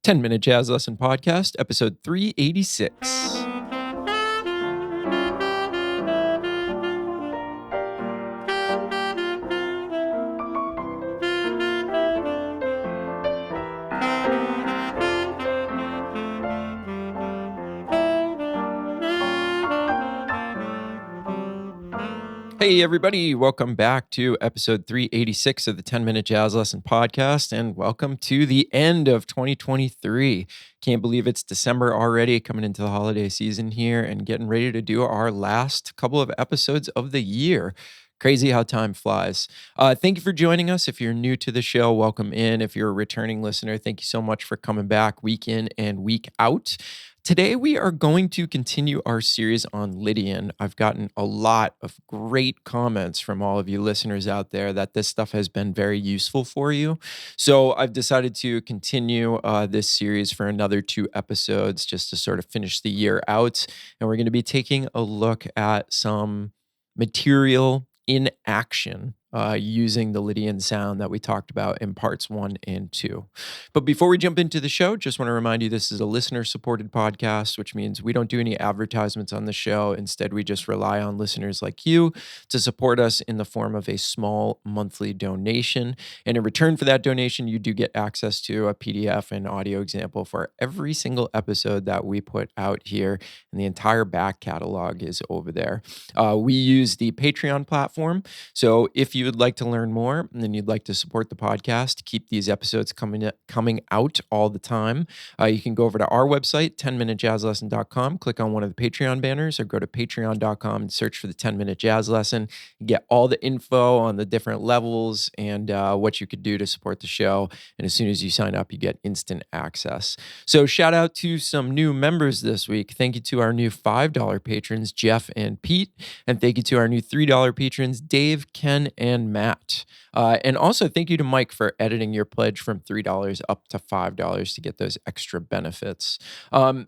10-Minute Jazz Lesson Podcast, episode 386. Hey, everybody, welcome back to episode 386 of the 10-Minute Jazz Lesson Podcast, and welcome to the end of 2023. Can't believe it's December already, coming into the holiday season here and getting ready to do our last couple of episodes of the year. Crazy how time flies. Thank you for joining us. If you're new to the show, welcome in. If you're a returning listener, thank you so much for coming back week in and week out. Today, we are going to continue our series on Lydian. I've gotten a lot of great comments from all of you listeners out there that this stuff has been very useful for you. So I've decided to continue this series for another 2 episodes just to sort of finish the year out. And we're going to be taking a look at some material in action using the Lydian sound that we talked about in parts 1 and 2. But before we jump into the show, just want to remind you this is a listener-supported podcast, which means we don't do any advertisements on the show. Instead, we just rely on listeners like you to support us in the form of a small monthly donation. And in return for that donation, you do get access to a PDF and audio example for every single episode that we put out here, and the entire back catalog is over there. We use the Patreon platform, so if you would like to learn more and then you'd like to support the podcast, keep these episodes coming out all the time, you can go over to our website, 10minutejazzlesson.com, click on one of the Patreon banners, or go to patreon.com and search for the 10-Minute Jazz Lesson. You get all the info on the different levels and what you could do to support the show. And as soon as you sign up, you get instant access. So shout out to some new members this week. Thank you to our new $5 patrons, Jeff and Pete. And thank you to our new $3 patrons, Dave, Ken, and Matt. And also thank you to Mike for editing your pledge from $3 up to $5 to get those extra benefits.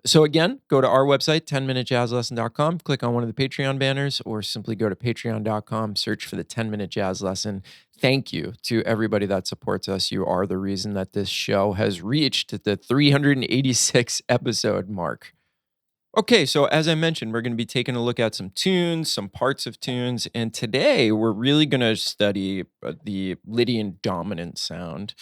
So again, go to our website, 10minutejazzlesson.com, click on one of the Patreon banners, or simply go to patreon.com, search for the 10-Minute Jazz Lesson. Thank you to everybody that supports us. You are the reason that this show has reached the 386 episode mark. Okay, so as I mentioned, we're going to be taking a look at some tunes, some parts of tunes, and today we're really going to study the Lydian dominant sound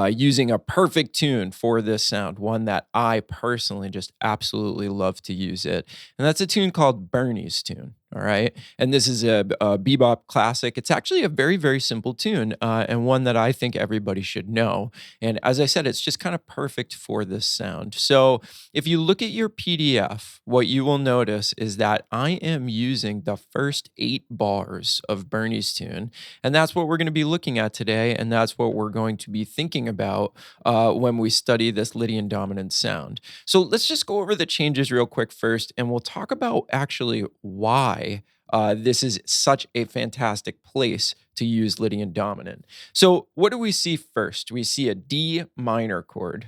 using a perfect tune for this sound, one that I personally just absolutely love to use it, and that's a tune called Bernie's Tune. All right. And this is a bebop classic. It's actually a very, very simple tune and one that I think everybody should know. And as I said, it's just kind of perfect for this sound. So if you look at your PDF, what you will notice is that I am using the first 8 bars of Bernie's Tune. And that's what we're going to be looking at today. And that's what we're going to be thinking about when we study this Lydian dominant sound. So let's just go over the changes real quick first, and we'll talk about actually why this is such a fantastic place to use Lydian dominant. So what do we see first? We see a D minor chord.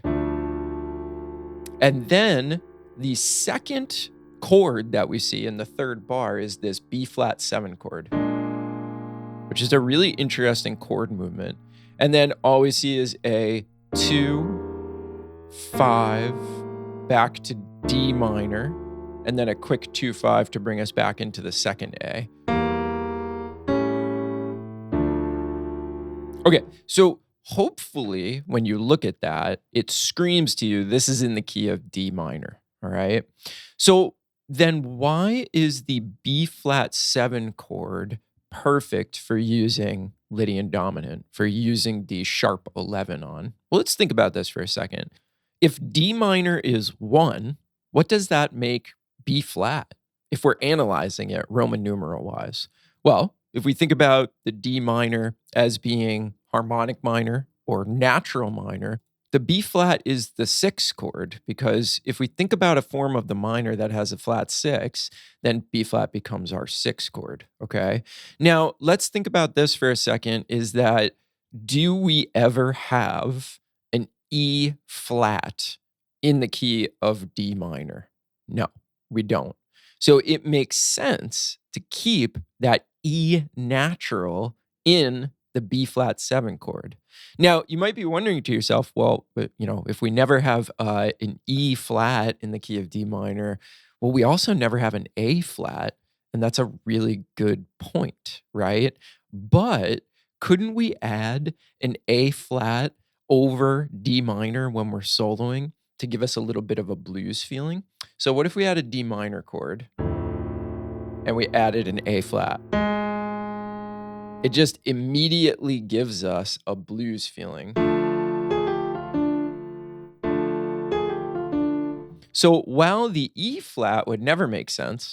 And then the second chord that we see in the third bar is this B flat 7 chord, which is a really interesting chord movement. And then all we see is a 2, 5, back to D minor, and then a quick 2-5 to bring us back into the second A. Okay, so hopefully when you look at that, it screams to you, this is in the key of D minor, all right? So then why is the B flat 7 chord perfect for using Lydian dominant, for using the sharp 11 on? Well, let's think about this for a second. If D minor is 1, what does that make B flat if we're analyzing it Roman numeral wise? Well, if we think about the D minor as being harmonic minor or natural minor, the B flat is the 6th chord, because if we think about a form of the minor that has a flat 6, then B flat becomes our 6th chord, okay? Now, let's think about this for a second, is that do we ever have an E flat in the key of D minor? No, we don't. So it makes sense to keep that E natural in the B flat 7 chord. Now, you might be wondering to yourself, well, but, if we never have an E flat in the key of D minor, well, we also never have an A flat. And that's a really good point, right? But couldn't we add an A flat over D minor when we're soloing to give us a little bit of a blues feeling? So, what if we had a D minor chord and we added an A flat? It just immediately gives us a blues feeling. So while the E flat would never make sense,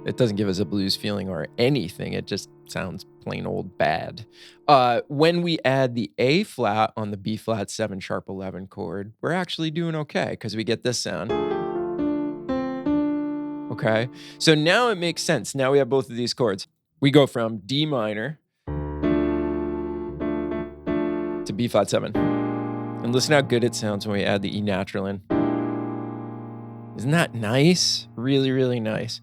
it doesn't give us a blues feeling or anything. It just sounds plain old bad. When we add the A flat on the B flat 7 sharp 11 chord, we're actually doing okay because we get this sound. Okay, so now it makes sense. Now we have both of these chords. We go from D minor to B flat 7. And listen how good it sounds when we add the E natural in. Isn't that nice? Really, really nice.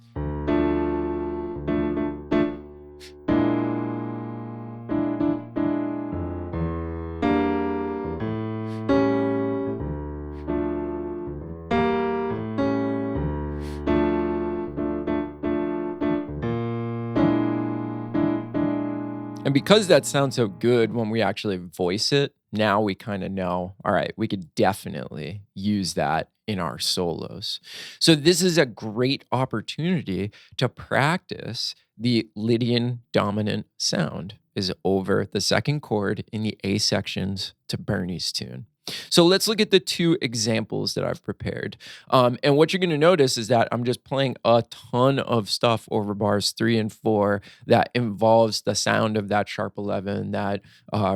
And because that sounds so good when we actually voice it, now we kind of know, all right, we could definitely use that in our solos. So this is a great opportunity to practice the Lydian dominant sound is over the second chord in the A sections to Bernie's tune. So let's look at the two examples that I've prepared. And what you're going to notice is that I'm just playing a ton of stuff over bars 3 and 4 that involves the sound of that sharp 11 that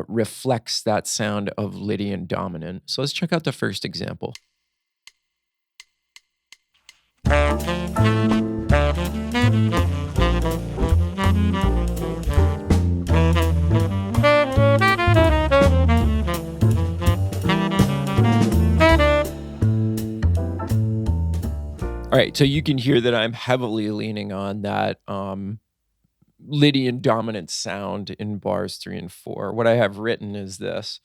reflects that sound of Lydian dominant. So let's check out the first example. All right, so you can hear that I'm heavily leaning on that Lydian dominant sound in bars 3 and 4. What I have written is this.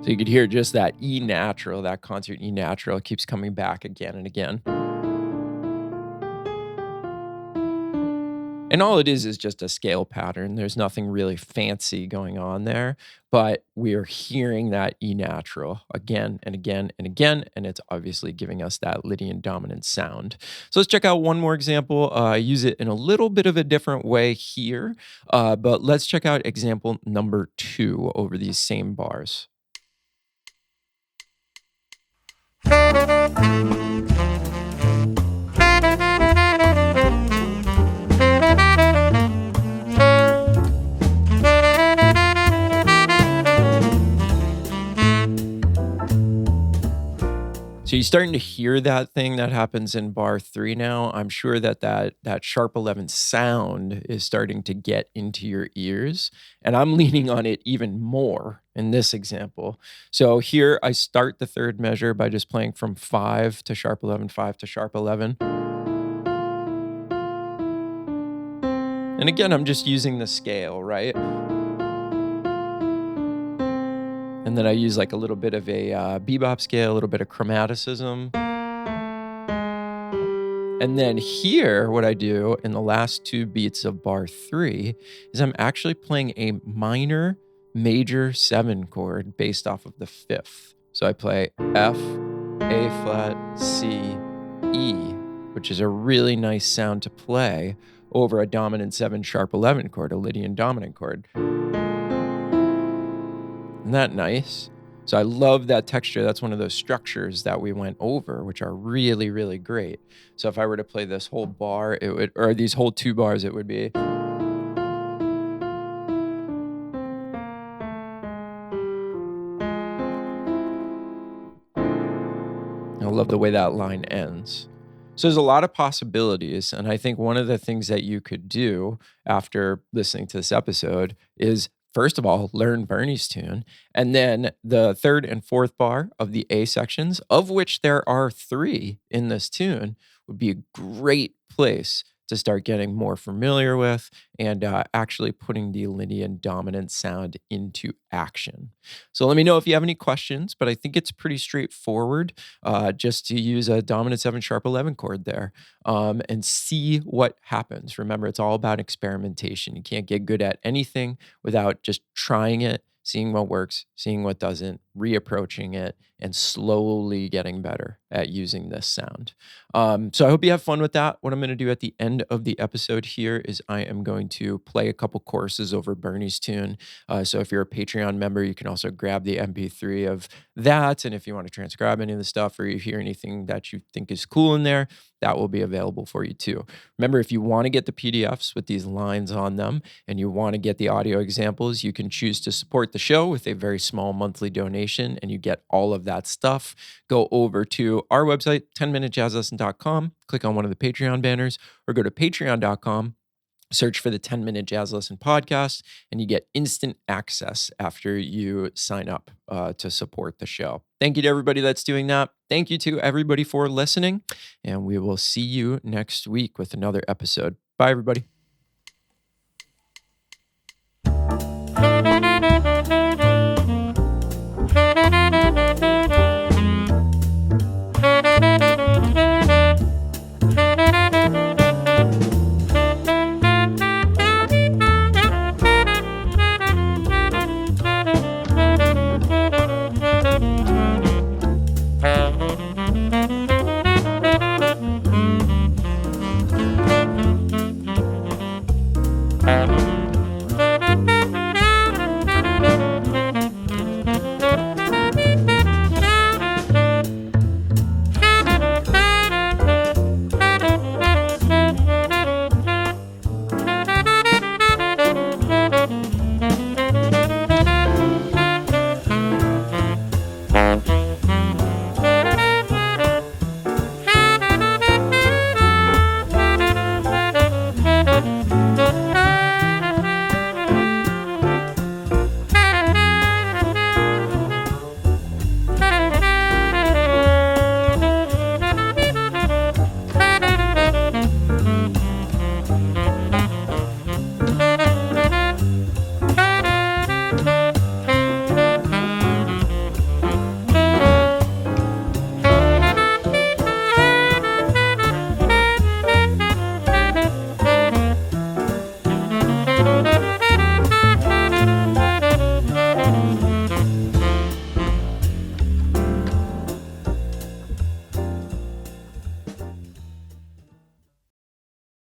So you could hear just that E natural, that concert E natural keeps coming back again and again. And all it is just a scale pattern. There's nothing really fancy going on there, but we're hearing that E natural again and again and again, and it's obviously giving us that Lydian dominant sound. So let's check out one more example. I use it in a little bit of a different way here, but let's check out example number 2 over these same bars. So you're starting to hear that thing that happens in bar 3 now. I'm sure that sharp 11 sound is starting to get into your ears, and I'm leaning on it even more in this example. So here I start the third measure by just playing from 5 to sharp 11, 5 to sharp 11. And again, I'm just using the scale, right? And then I use like a little bit of a bebop scale, a little bit of chromaticism. And then here, what I do in the last 2 beats of bar 3 is I'm actually playing a minor major 7 chord based off of the 5th. So I play F, A flat, C, E, which is a really nice sound to play over a dominant 7 sharp 11 chord, a Lydian dominant chord. Isn't that nice? So I love that texture. That's one of those structures that we went over, which are really, really great. So if I were to play this whole bar, it would, or these whole 2 bars, it would be. I love the way that line ends. So there's a lot of possibilities. And I think one of the things that you could do after listening to this episode is first of all, learn Bernie's tune. And then the third and fourth bar of the A sections, of which there are three in this tune, would be a great place to start getting more familiar with and actually putting the Lydian dominant sound into action. So let me know if you have any questions, but I think it's pretty straightforward just to use a dominant 7 sharp 11 chord there and see what happens. Remember, it's all about experimentation. You can't get good at anything without just trying it, seeing what works, seeing what doesn't, reapproaching it, and slowly getting better at using this sound. So I hope you have fun with that. What I'm going to do at the end of the episode here is I am going to play a couple choruses over Bernie's tune. So if you're a Patreon member, you can also grab the MP3 of that. And if you want to transcribe any of the stuff or you hear anything that you think is cool in there, that will be available for you too. Remember, if you want to get the PDFs with these lines on them and you want to get the audio examples, you can choose to support the show with a very small monthly donation and you get all of that stuff. Go over to our website, 10minutejazzlesson.com, click on one of the Patreon banners, or go to patreon.com, search for the 10-Minute Jazz Lesson Podcast, and you get instant access after you sign up to support the show. Thank you to everybody that's doing that. Thank you to everybody for listening, and we will see you next week with another episode. Bye, everybody.